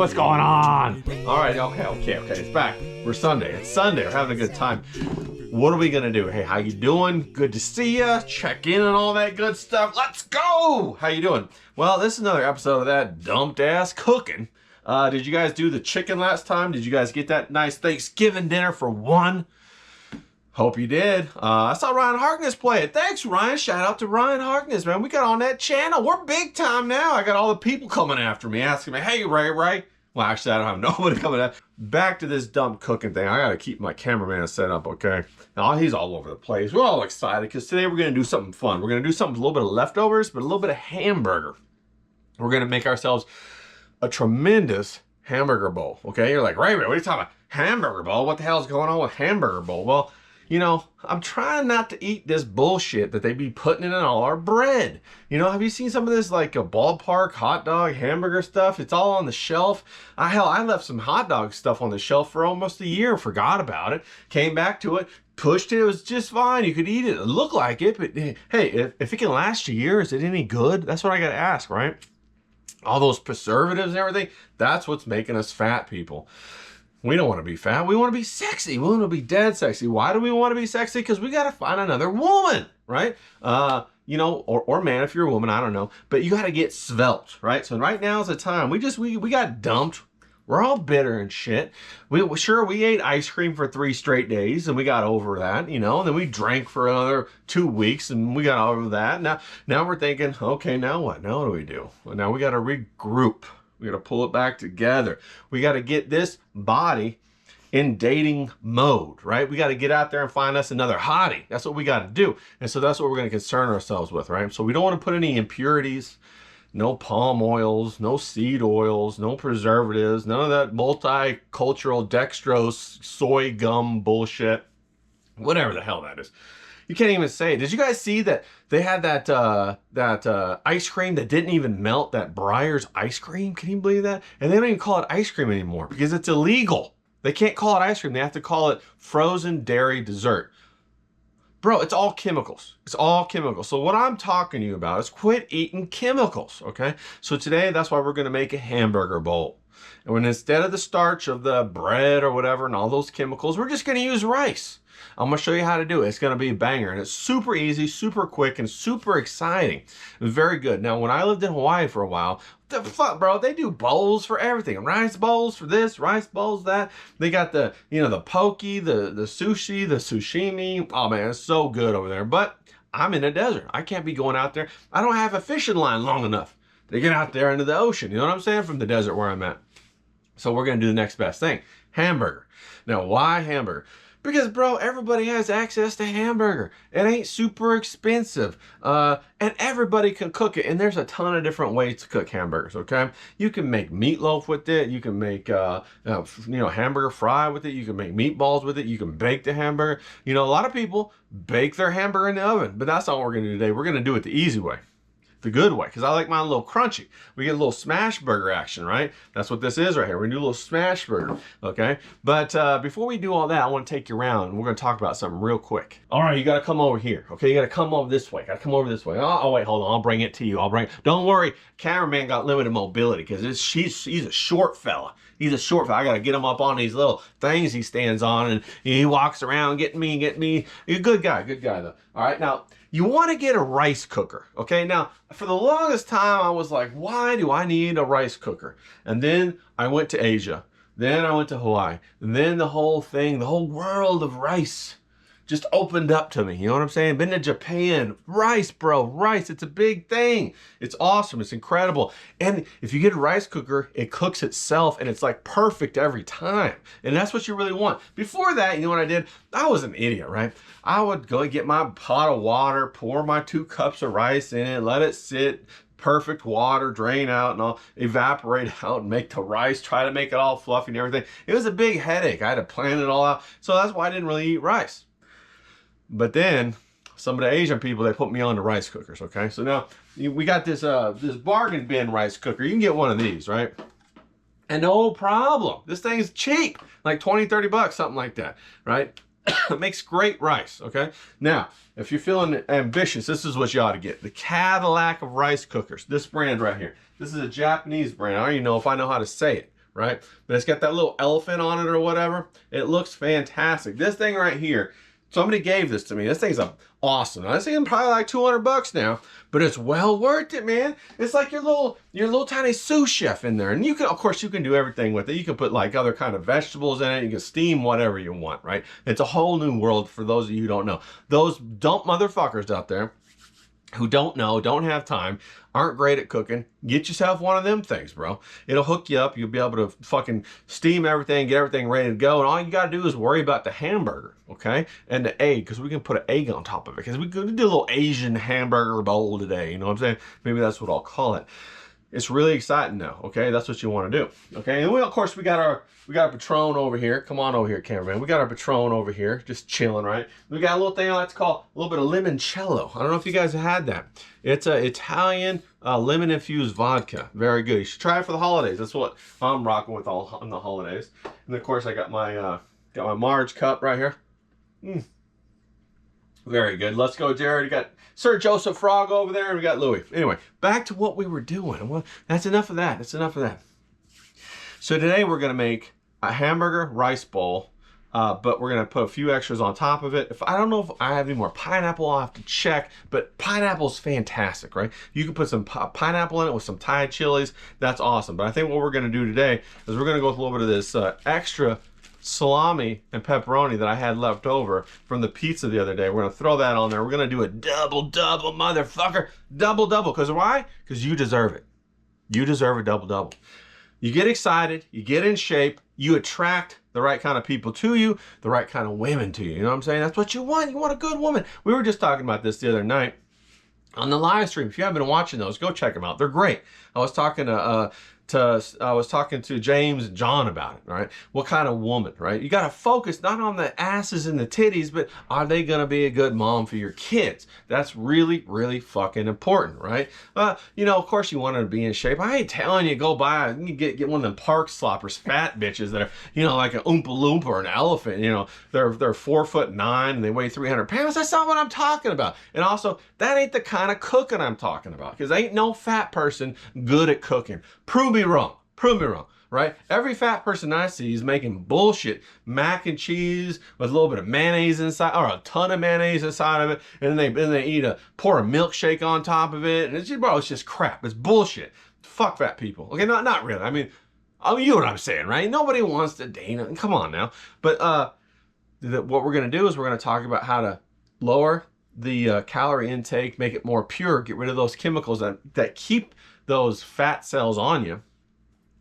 what's going on? All right, okay, it's back. We're Sunday. It's Sunday. We're having a good time. What are we gonna do? Hey, how you doing? Good to see ya. Check in and all that good stuff. Let's go. How you doing? Well, this is another episode of that dumped ass cooking. Did you guys do the chicken last time? Did you guys get that nice Thanksgiving dinner for one? Hope you did. I saw Ryan Harkness play it. Thanks, Ryan. Shout out to Ryan Harkness, man. We got on that channel. We're big time now. I got all the people coming after me, asking me, hey, Ray. Well, actually, I don't have nobody coming at. Back to this dumb cooking thing. I got to keep my cameraman set up, okay? Now, he's all over the place. We're all excited because today we're going to do something fun. We're going to do something with a little bit of leftovers, but a little bit of hamburger. We're going to make ourselves a tremendous hamburger bowl, okay? You're like, Ray, what are you talking about? Hamburger bowl? What the hell is going on with hamburger bowl? Well, you know, I'm trying not to eat this bullshit that they be putting in all our bread. You know, have you seen some of this like a ballpark hot dog hamburger stuff? It's all on the shelf. Hell, I left some hot dog stuff on the shelf for almost a year, forgot about it, came back to it, pushed it, it was just fine. You could eat it, it looked like it, but hey, if it can last a year, is it any good? That's what I gotta ask, right? All those preservatives and everything, that's what's making us fat people. We don't want to be fat. We want to be sexy. We want to be dead sexy. Why do we want to be sexy? Because we got to find another woman, right? You know, or man, if you're a woman, I don't know. But you got to get svelte, right? So right now is the time. We got dumped. We're all bitter and shit. We ate ice cream for 3 straight days and we got over that, you know, and then we drank for another 2 weeks and we got over that. Now we're thinking, okay, now what? Now what do we do? Well, now we got to regroup. We got to pull it back together. We got to get this body in dating mode, right? We got to get out there and find us another hottie. That's what we got to do. And so that's what we're going to concern ourselves with, right? So we don't want to put any impurities, no palm oils, no seed oils, no preservatives, none of that multicultural dextrose soy gum bullshit, whatever the hell that is. You can't even say it. Did you guys see that they had that ice cream that didn't even melt, that Breyer's ice cream? Can you believe that? And they don't even call it ice cream anymore because it's illegal. They can't call it ice cream. They have to call it frozen dairy dessert. Bro, it's all chemicals. It's all chemicals. So what I'm talking to you about is quit eating chemicals, okay? So today, that's why we're going to make a hamburger bowl. And when instead of the starch of the bread or whatever and all those chemicals, we're just going to use rice. I'm going to show you how to do it. It's going to be a banger. And it's super easy, super quick, and super exciting. Very good. Now, when I lived in Hawaii for a while, the fuck, bro, they do bowls for everything. Rice bowls for this, rice bowls that. They got the, you know, the poke, the sushi, the sashimi. Oh, man, it's so good over there. But I'm in a desert. I can't be going out there. I don't have a fishing line long enough to get out there into the ocean. You know what I'm saying? From the desert where I'm at. So we're going to do the next best thing. Hamburger. Now, why hamburger? Because, bro, everybody has access to hamburger. It ain't super expensive. And everybody can cook it. And there's a ton of different ways to cook hamburgers, okay? You can make meatloaf with it. You can make, hamburger fry with it. You can make meatballs with it. You can bake the hamburger. You know, a lot of people bake their hamburger in the oven. But that's not what we're going to do today. We're going to do it the easy way. The good way, because I like mine a little crunchy. We get a little smash burger action, right? That's what this is right here. We're gonna do a little smash burger, okay? But before we do all that, I want to take you around and we're gonna talk about something real quick. All right, you gotta come over here, okay? You gotta come over this way. Gotta come over this way. Oh, wait, hold on. I'll bring it to you. Don't worry. Cameraman got limited mobility because he's a short fella. He's a short fella. I gotta get him up on these little things he stands on and he walks around, get me. He's a good guy though. All right, now. You want to get a rice cooker, okay? Now, for the longest time, I was like, why do I need a rice cooker? And then I went to Asia. Then I went to Hawaii. And then the whole world of rice just opened up to me. You know what I'm saying? Been to Japan. Rice, bro. Rice. It's a big thing. It's awesome. It's incredible. And if you get a rice cooker, it cooks itself and it's like perfect every time. And that's what you really want. Before that, you know what I did? I was an idiot, right? I would go and get my pot of water, pour my 2 cups of rice in it, let it sit, perfect water, drain out and all, evaporate out and make the rice, try to make it all fluffy and everything. It was a big headache. I had to plan it all out. So that's why I didn't really eat rice. But then some of the Asian people, they put me on the rice cookers, okay? So now we got this bargain bin rice cooker. You can get one of these, right? And no problem. This thing's cheap, like 20, 30 bucks, something like that, right? It makes great rice, okay? Now, if you're feeling ambitious, this is what you ought to get. The Cadillac of rice cookers. This brand right here. This is a Japanese brand. I don't even know if I know how to say it. right? But it's got that little elephant on it or whatever. It looks fantastic. This thing right here, somebody gave this to me. This thing's awesome. Now, this thing is probably like 200 bucks now, but it's well worth it, man. It's like your little tiny sous chef in there. And you can, of course, you can do everything with it. You can put like other kind of vegetables in it. You can steam whatever you want, right? It's a whole new world for those of you who don't know. Those dumb motherfuckers out there who don't know, don't have time, aren't great at cooking, get yourself one of them things, bro. It'll hook you up. You'll be able to fucking steam everything, get everything ready to go. And all you got to do is worry about the hamburger, okay? And the egg, because we can put an egg on top of it. Because we could do a little Asian hamburger bowl today, you know what I'm saying? Maybe that's what I'll call it. It's really exciting though, okay? That's what you want to do, okay? And we, of course, we got our Patron over here. Come on over here, cameraman. We got our Patron over here, just chilling, right? We got a little thing I like to call a little bit of limoncello. I don't know if you guys have had that. It's a Italian lemon-infused vodka. Very good. You should try it for the holidays. That's what I'm rocking with all on the holidays. And of course, I got my Marge cup right here. Very good. Let's go, Jared. You got Sir Joseph Frog over there, and we got Louis. Anyway, back to what we were doing. Well, that's enough of that. That's enough of that. So today we're going to make a hamburger rice bowl, but we're going to put a few extras on top of it. I don't know if I have any more pineapple, I'll have to check, but pineapple's fantastic, right? You can put some pineapple in it with some Thai chilies. That's awesome. But I think what we're going to do today is we're going to go with a little bit of this extra salami and pepperoni that I had left over from the pizza the other day. We're going to throw that on there. We're going to do a double, motherfucker. Double. Because why? Because you deserve it. You deserve a double. You get excited. You get in shape. You attract the right kind of people to you, the right kind of women to you. You know what I'm saying? That's what you want. You want a good woman. We were just talking about this the other night on the live stream. If you haven't been watching those, go check them out. They're great. I was talking to James and John about it, right? What kind of woman, right? You got to focus not on the asses and the titties, but are they going to be a good mom for your kids? That's really, really fucking important, right? You know, of course you want her to be in shape. I ain't telling you go buy, you get one of them park sloppers, fat bitches that are, you know, like an Oompa Loompa or an elephant, you know, they're 4'9" and they weigh 300 pounds. That's not what I'm talking about. And also, that ain't the kind of cooking I'm talking about, because ain't no fat person good at cooking. Prove me wrong, right? Every fat person I see is making bullshit mac and cheese with a little bit of mayonnaise inside, or a ton of mayonnaise inside of it, and then they pour a milkshake on top of it, and it's just crap. It's bullshit. Fuck fat people. Okay, not really. I mean, you know what I'm saying, right? Nobody wants to date them. Come on now. But what we're gonna do is we're gonna talk about how to lower the calorie intake, make it more pure, get rid of those chemicals that keep those fat cells on you.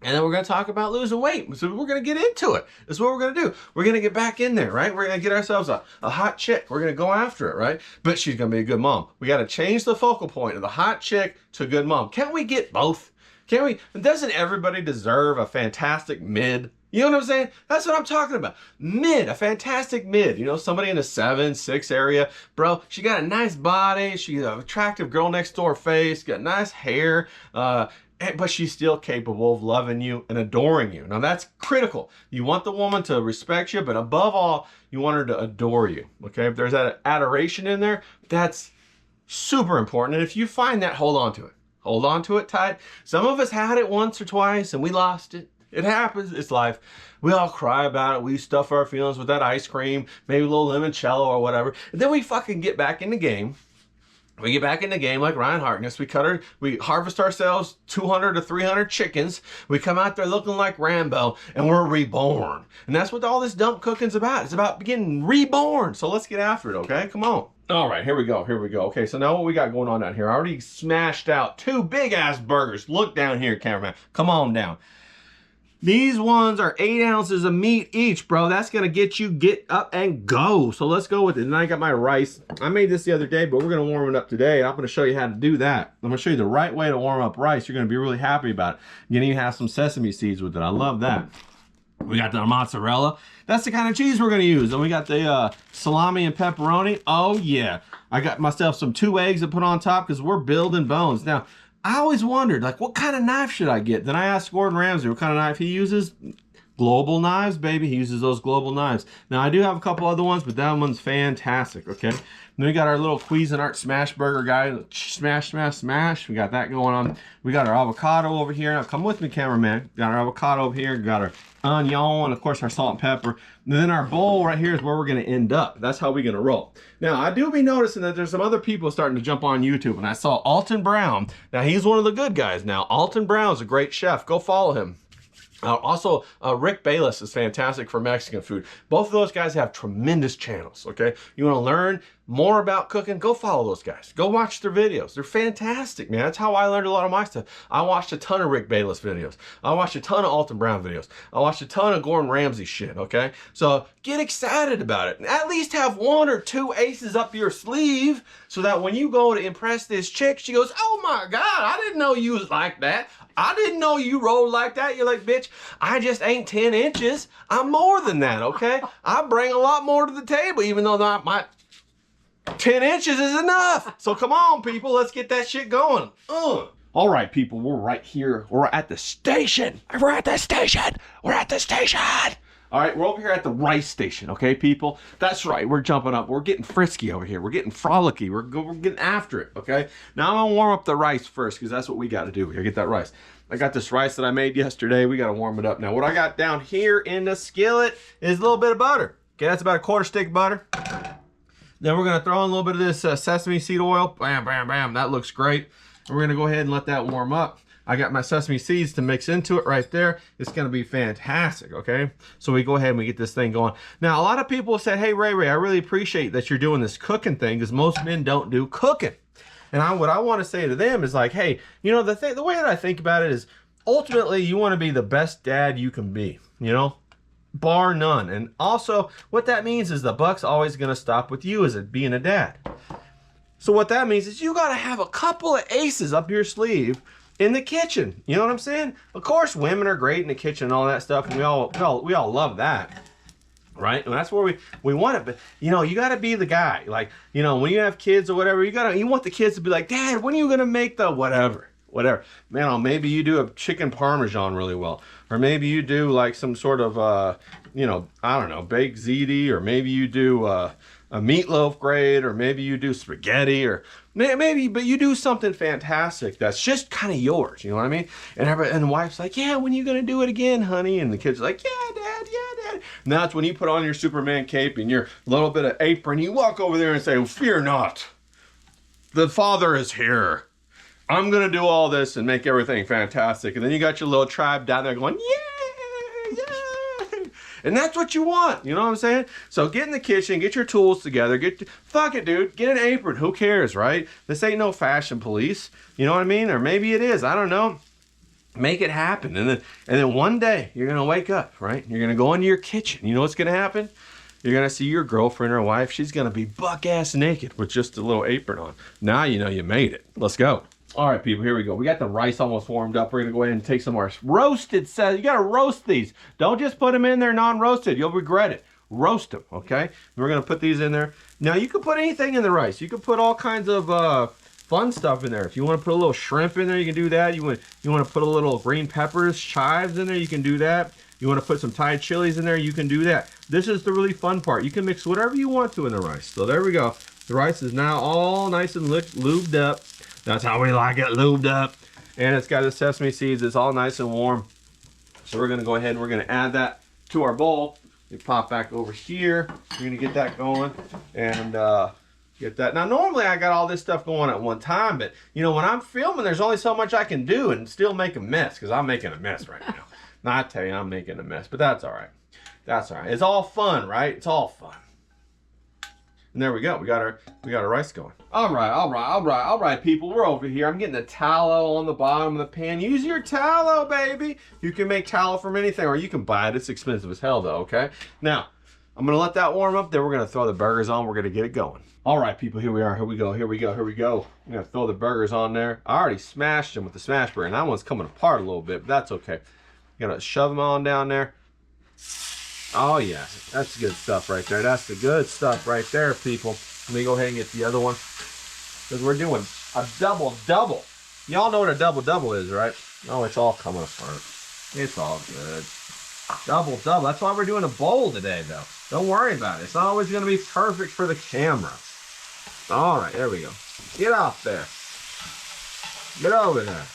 And then we're going to talk about losing weight. So we're going to get into it. That's what we're going to do. We're going to get back in there, right? We're going to get ourselves a hot chick. We're going to go after it, right? But she's going to be a good mom. We got to change the focal point of the hot chick to a good mom. Can't we get both? Can't we? Doesn't everybody deserve a fantastic mid? You know what I'm saying? That's what I'm talking about. Mid, a fantastic mid. You know, somebody in the 7, 6 area. Bro, she got a nice body. She's an attractive girl next door face. Got nice hair. But she's still capable of loving you and adoring you. Now, that's critical. You want the woman to respect you, but above all, you want her to adore you. Okay? If there's that adoration in there, that's super important. And if you find that, hold on to it. Hold on to it tight. Some of us had it once or twice and we lost it. It happens. It's life. We all cry about it. We stuff our feelings with that ice cream, maybe a little limoncello or whatever. And then we fucking get back in the game. We get back in the game like Ryan Harkness. We harvest ourselves 200 to 300 chickens. We come out there looking like Rambo and we're reborn. And that's what all this dump cooking's about. It's about getting reborn. So let's get after it, okay? Come on. All right, here we go. Okay, so now what we got going on down here? I already smashed out 2 big-ass burgers. Look down here, cameraman. Come on down. These ones are 8 ounces of meat each, bro. That's gonna get up and go. So let's go with it. And I got my rice. I made this the other day, but we're gonna warm it up today. I'm gonna show you how to do that. I'm gonna show you the right way to warm up rice. You're gonna be really happy about it. You can even have some sesame seeds with it. I love that. We got the mozzarella. That's the kind of cheese we're gonna use. And we got the salami and pepperoni. Oh yeah. I got myself some 2 eggs to put on top because we're building bones. Now, I always wondered, like, what kind of knife should I get? Then I asked Gordon Ramsay what kind of knife he uses. Global knives, baby. He uses those global knives. Now, I do have a couple other ones, but that one's fantastic, okay? Then we got our little Cuisinart smash burger guy. Smash, smash, smash. We got that going on. We got our avocado over here. Now come with me, cameraman. Got our avocado over here. Got our onion, and of course our salt and pepper. And then our bowl right here is where we're gonna end up. That's how we're gonna roll. Now I do be noticing that there's some other people starting to jump on YouTube, and I saw Alton Brown. Now he's one of the good guys now. Alton Brown's a great chef. Go follow him. Also, Rick Bayless is fantastic for Mexican food. Both of those guys have tremendous channels, okay? You want to learn more about cooking? Go follow those guys. Go watch their videos. They're fantastic, man. That's how I learned a lot of my stuff. I watched a ton of Rick Bayless videos. I watched a ton of Alton Brown videos. I watched a ton of Gordon Ramsay shit, okay? So get excited about it. At least have 1 or 2 aces up your sleeve so that when you go to impress this chick, she goes, oh my God, I didn't know you was like that. I didn't know you rolled like that. You're like, bitch, I just ain't 10 inches. I'm more than that, okay? I bring a lot more to the table, even though my 10 inches is enough. So come on, people, let's get that shit going. All right, people, we're right here. We're at the station. We're at the station. We're at the station. All right, we're over here at the rice station, okay, people? That's right, we're jumping up. We're getting frisky over here. We're getting frolicky. We're getting after it, okay? Now I'm gonna warm up the rice first because that's what we gotta do here. Get that rice. I got this rice that I made yesterday. We gotta warm it up. Now what I got down here in the skillet is a little bit of butter. Okay, that's about a 1/4 stick butter. Then we're gonna throw in a little bit of this sesame seed oil. Bam, bam, bam, that looks great. And we're gonna go ahead and let that warm up. I got my sesame seeds to mix into it right there. It's gonna be fantastic, okay? So we go ahead and we get this thing going. Now, a lot of people said, hey, Ray, I really appreciate that you're doing this cooking thing because most men don't do cooking. And what I wanna say to them is like, hey, you know, the way that I think about it is ultimately you wanna be the best dad you can be, you know? Bar none. And also what that means is the buck's always gonna stop with you as it being a dad. So what that means is you gotta have a couple of aces up your sleeve in the kitchen. You know what I'm saying? Of course, women are great in the kitchen and all that stuff, and we all love that, right? And that's where we want it. But you know, you got to be the guy. Like, you know, when you have kids or whatever, you want the kids to be like, Dad, when are you gonna make the whatever? Man, maybe you do a chicken parmesan really well, or maybe you do like some sort of you know, I don't know, baked ziti, or maybe you do a meatloaf great, or maybe you do spaghetti, or maybe, but you do something fantastic that's just kind of yours, you know what I mean? And the wife's like, yeah, when are you gonna do it again, honey? And the kid's like, yeah, Dad, yeah, Dad. And that's when you put on your Superman cape and your little bit of apron, you walk over there and say, well, fear not, the Father is here. I'm gonna do all this and make everything fantastic. And then you got your little tribe down there going, yeah, yeah. And that's what you want, you know what I'm saying? So get in the kitchen, get your tools together, fuck it, dude, get an apron, who cares, right? This ain't no fashion police, you know what I mean? Or maybe it is, I don't know. Make it happen. And then one day, you're gonna wake up, right? You're gonna go into your kitchen. You know what's gonna happen? You're gonna see your girlfriend or wife, she's gonna be buck-ass naked with just a little apron on. Now you know you made it. Let's go. All right, people, here we go. We got the rice almost warmed up. We're gonna go ahead and take some of our roasted, you gotta roast these. Don't just put them in there non-roasted. You'll regret it. Roast them, okay? We're gonna put these in there. Now, you can put anything in the rice. You can put all kinds of fun stuff in there. If you wanna put a little shrimp in there, you can do that. You wanna put a little green peppers, chives in there, you can do that. You wanna put some Thai chilies in there, you can do that. This is the really fun part. You can mix whatever you want to in the rice. So there we go. The rice is now all nice and lubed up. That's how we like it, lubed up. And it's got the sesame seeds. It's all nice and warm. So we're gonna go ahead and we're gonna add that to our bowl. We pop back over here. We're gonna get that going and get that. Now, normally I got all this stuff going at one time, but you know, when I'm filming, there's only so much I can do and still make a mess, because I'm making a mess right now. Now, I tell you, I'm making a mess, but that's all right. That's all right. It's all fun, right? It's all fun. And there we go. We got our rice going. All right, people. We're over here. I'm getting the tallow on the bottom of the pan. Use your tallow, baby. You can make tallow from anything, or you can buy it. It's expensive as hell, though, okay? Now, I'm going to let that warm up. Then we're going to throw the burgers on. We're going to get it going. All right, people. Here we are. Here we go. Here we go. Here we go. I'm going to throw the burgers on there. I already smashed them with the smash burger, and that one's coming apart a little bit, but that's okay. I'm going to shove them on down there. Oh, yeah, that's good stuff right there. That's the good stuff right there, people. Let me go ahead and get the other one, because we're doing a double-double. Y'all know what a double-double is, right? Oh, it's all coming apart. It's all good. Double-double. That's why we're doing a bowl today, though. Don't worry about it. It's not always going to be perfect for the camera. All right, there we go. Get off there. Get over there.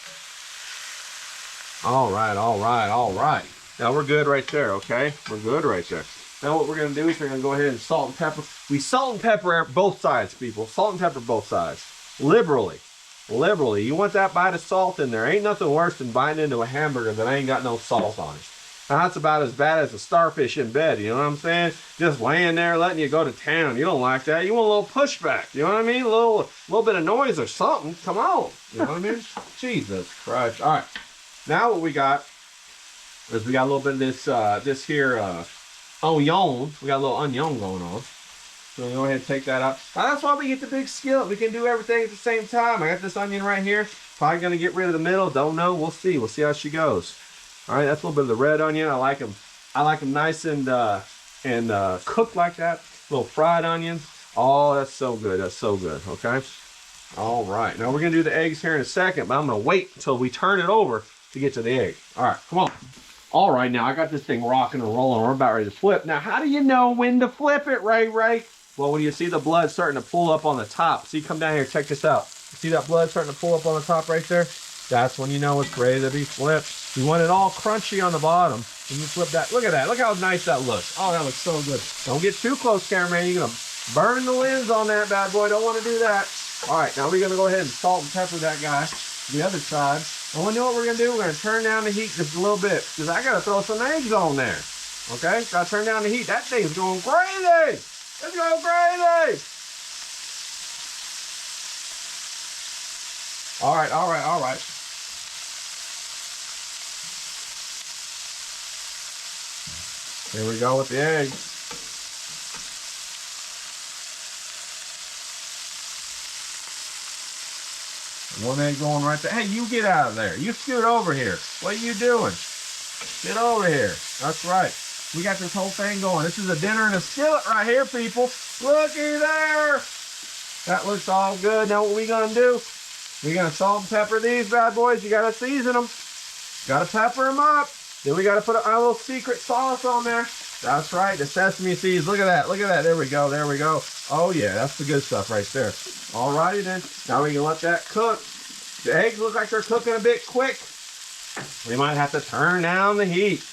All right, all right, all right. Now we're good right there, okay? We're good right there. Now what we're gonna do is we're gonna go ahead and salt and pepper. We salt and pepper both sides, people. Salt and pepper both sides. Liberally. Liberally. You want that bite of salt in there. Ain't nothing worse than biting into a hamburger that ain't got no salt on it. Now that's about as bad as a starfish in bed, you know what I'm saying? Just laying there letting you go to town. You don't like that. You want a little pushback, you know what I mean? A little bit of noise or something. Come on. You know what I mean? Jesus Christ. All right. Now what we got is we got a little bit of this here onion. We got a little onion going on. So we'll go ahead and take that out. Now that's why we get the big skillet. We can do everything at the same time. I got this onion right here. Probably gonna get rid of the middle. Don't know. We'll see. We'll see how she goes. All right, that's a little bit of the red onion. I like them. I like them nice and cooked like that. Little fried onions. Oh, that's so good. That's so good. Okay. All right. Now we're gonna do the eggs here in a second, but I'm gonna wait until we turn it over to get to the egg. All right, come on. All right, now I got this thing rocking and rolling. We're about ready to flip. Now, how do you know when to flip it, Ray? Well, when you see the blood starting to pull up on the top. See, come down here, check this out. You see that blood starting to pull up on the top right there? That's when you know it's ready to be flipped. You want it all crunchy on the bottom. When you flip that, look at that. Look how nice that looks. Oh, that looks so good. Don't get too close, cameraman. You're gonna burn the lens on that bad boy. Don't want to do that. All right, now we're gonna go ahead and salt and pepper that guy. The other side. And we know what we're gonna do. We're gonna turn down the heat just a little bit because I gotta throw some eggs on there. Okay, gotta turn down the heat. That thing's going crazy. It's going crazy. All right, all right, all right. Here we go with the eggs. One egg going right there. Hey, you get out of there. You scoot over here. What are you doing? Get over here. That's right. We got this whole thing going. This is a dinner in a skillet right here, people. Looky there. That looks all good. Now what we gonna do? We're gonna salt and pepper these bad boys. You gotta season them. Gotta pepper them up. Then we gotta put a little secret sauce on there. That's right, the sesame seeds. Look at that. Look at that. There we go. There we go. Oh yeah, that's the good stuff right there. Alrighty then. Now we can let that cook. The eggs look like they're cooking a bit quick. We might have to turn down the heat.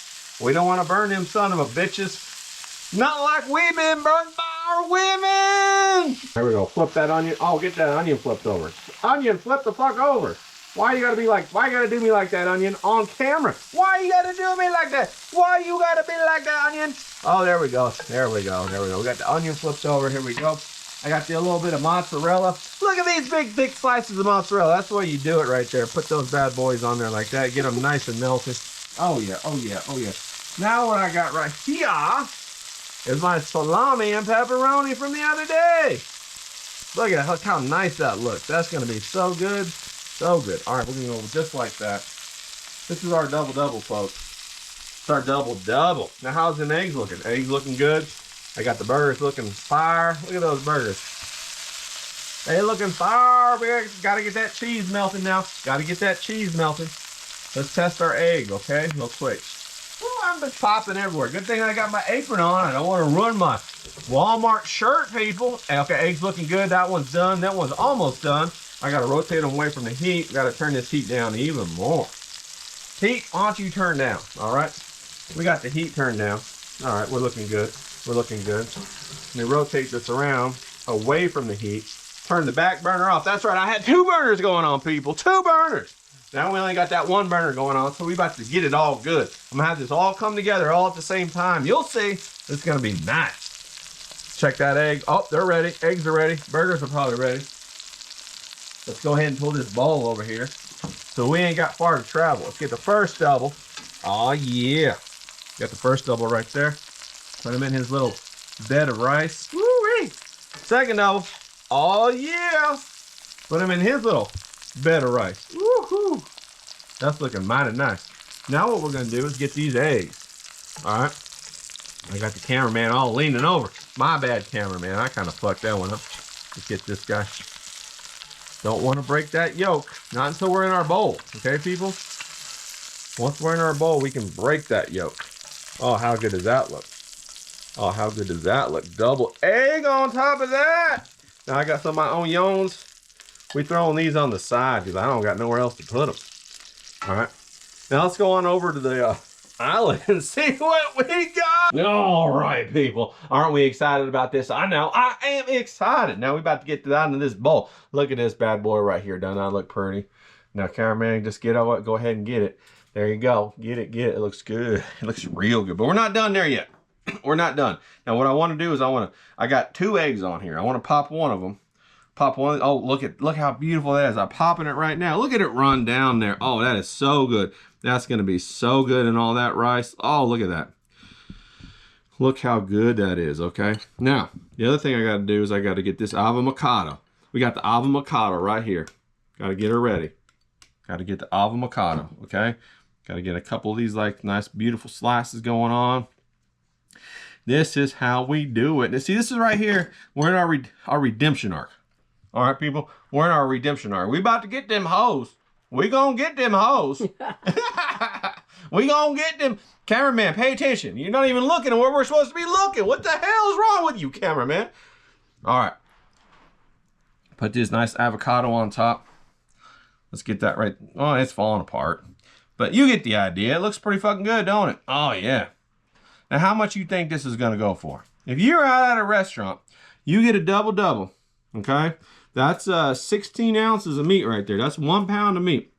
We don't want to burn them son of a bitches. Not like we've been burnt by our women. There we go. Flip that onion. Oh, get that onion flipped over. Onion, flip the fuck over. Why you gotta be like, why you gotta do me like that, onion, on camera? Why you gotta do me like that? Why you gotta be like that, onion? Oh, there we go. There we go. There we go. We got the onion flipped over. Here we go. I got a little bit of mozzarella. Look at these big, thick slices of mozzarella. That's the way you do it right there. Put those bad boys on there like that. Get them nice and melted. Oh, yeah. Oh, yeah. Oh, yeah. Now what I got right here is my salami and pepperoni from the other day. Look at that. Look how nice that looks. That's going to be so good. So good. All right, we're going to go just like that. This is our double-double, folks. It's our double-double. Now, how's them eggs looking? Eggs looking good. I got the burgers looking fire. Look at those burgers. They looking fire. We got to get that cheese melting now. Got to get that cheese melting. Let's test our egg, okay? Real quick. Oh, I'm just popping everywhere. Good thing I got my apron on. I don't want to ruin my Walmart shirt, people. Okay, egg's looking good. That one's done. That one's almost done. I got to rotate them away from the heat. Got to turn this heat down even more. Heat, why don't you turn down, all right? We got the heat turned down. All right, we're looking good. We're looking good. Let me rotate this around away from the heat. Turn the back burner off. That's right, I had 2 burners going on, people. 2 burners. Now we only got that 1 burner going on, so we about to get it all good. I'm gonna have this all come together all at the same time. You'll see, it's gonna be nice. Check that egg. Oh, they're ready. Eggs are ready. Burgers are probably ready. Let's go ahead and pull this bowl over here. So we ain't got far to travel. Let's get the first double. Oh yeah. Got the first double right there. Put him in his little bed of rice. Woo-wee. Second double. Oh yeah. Put him in his little bed of rice. Woo-hoo. That's looking mighty nice. Now what we're gonna do is get these eggs. All right. I got the cameraman all leaning over. My bad, cameraman. I kind of fucked that one up. Let's get this guy. Don't want to break that yolk. Not until we're in our bowl. Okay, people? Once we're in our bowl, we can break that yolk. Oh, how good does that look? Oh, how good does that look? Double egg on top of that. Now I got some of my onions. We throwing these on the side because I don't got nowhere else to put them. All right. Now let's go on over to the island and see what we got. All right, people. Aren't we excited about this? I know. I am excited. Now we about to get down to this bowl. Look at this bad boy right here. Doesn't that look pretty? Now, cameraman, just go ahead and get it. There you go. Get it. It looks good. It looks real good. But we're not done there yet. We're not done. Now, what I want to do is I got 2 eggs on here. I want to pop one of them. Pop one. Oh, look how beautiful that is. I'm popping it right now. Look at it run down there. Oh, that is so good. That's going to be so good in all that rice. Oh, look at that. Look how good that is, okay? Now, the other thing I got to do is I got to get this avocado. We got the avocado right here. Got to get her ready. Got to get the avocado, okay? Got to get a couple of these like nice, beautiful slices going on. This is how we do it. Now, see, this is right here. We're in our redemption arc. All right, people, we're in our redemption arc. We about to get them hoes. We gonna get them hoes. We gonna get them. Cameraman, pay attention. You're not even looking at where we're supposed to be looking. What the hell is wrong with you, cameraman? All right. Put this nice avocado on top. Let's get that right. Oh, it's falling apart. But you get the idea. It looks pretty fucking good, don't it? Oh, yeah. Now, how much you think this is gonna go for? If you're out at a restaurant, you get a double-double, okay? That's 16 ounces of meat right there. That's 1 pound of meat.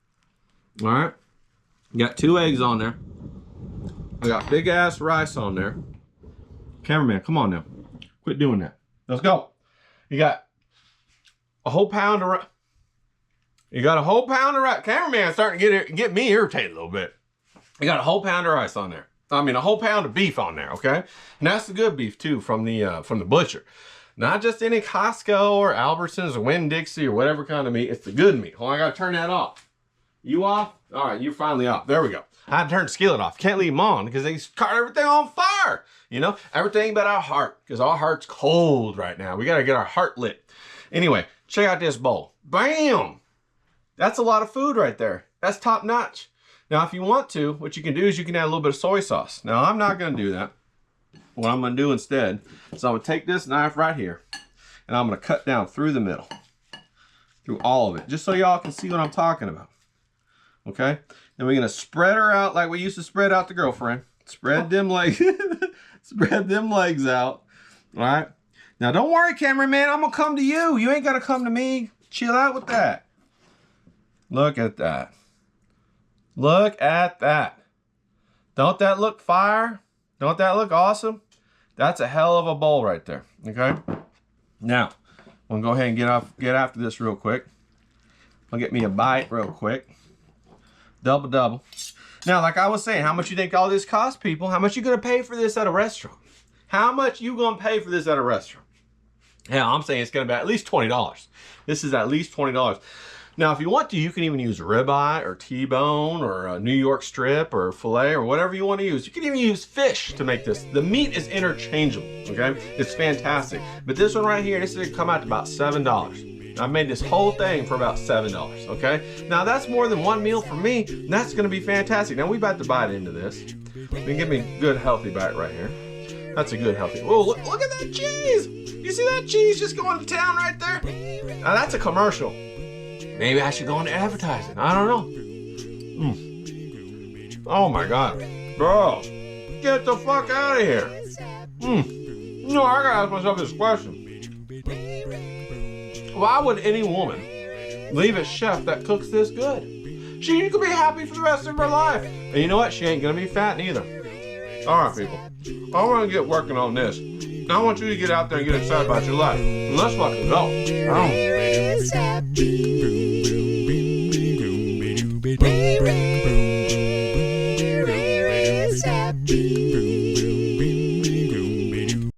All right. Got 2 eggs on there. I got big ass rice on there. Cameraman, come on now. Quit doing that. Let's go. You got a whole pound of rice. You got a whole pound of rice. Cameraman's starting to get me irritated a little bit. You got a whole pound of rice on there. I mean, a whole pound of beef on there, okay? And that's the good beef too from the butcher. Not just any Costco or Albertsons or Winn-Dixie or whatever kind of meat. It's the good meat. Hold on, I gotta turn that off. You off? All right, you're finally off. There we go. I had to turn the skillet off. Can't leave them on because they caught everything on fire. You know, everything but our heart because our heart's cold right now. We gotta get our heart lit. Anyway, check out this bowl. Bam! That's a lot of food right there. That's top notch. Now, if you want to, what you can do is you can add a little bit of soy sauce. Now, I'm not gonna do that. What I'm gonna do instead is I'm gonna take this knife right here and I'm gonna cut down through the middle, through all of it, just so y'all can see what I'm talking about. Okay? Then we're gonna spread her out like we used to spread out the girlfriend. Spread them legs, spread them legs out. All right? Now don't worry, cameraman, I'm gonna come to you. You ain't gotta come to me. Chill out with that. Look at that. Look at that. Don't that look fire? Don't that look awesome? That's a hell of a bowl right there, okay? Now, I'm gonna go ahead and get after this real quick. I'll get me a bite real quick. Double. Now, like I was saying, how much you think all this costs, people? How much you gonna pay for this at a restaurant? How much you gonna pay for this at a restaurant? Hell, I'm saying it's gonna be at least $20. This is at least $20. Now, if you want to, you can even use ribeye or T-bone or a New York strip or filet or whatever you want to use. You can even use fish to make this. The meat is interchangeable, okay? It's fantastic. But this one right here, this is gonna come out to about $7. I made this whole thing for about $7, okay? Now, that's more than one meal for me. And that's gonna be fantastic. Now, we about to bite into this. You can give me a good, healthy bite right here. That's a good, healthy. Oh, look at that cheese. You see that cheese just going to town right there? Now, that's a commercial. Maybe I should go into advertising. I don't know. Oh my God. Bro, get the fuck out of here. No, I gotta ask myself this question. Why would any woman leave a chef that cooks this good? She could be happy for the rest of her life. And you know what? She ain't gonna be fat neither. All right, people. I want to get working on this. I want you to get out there and get excited about your life. And let's fucking go.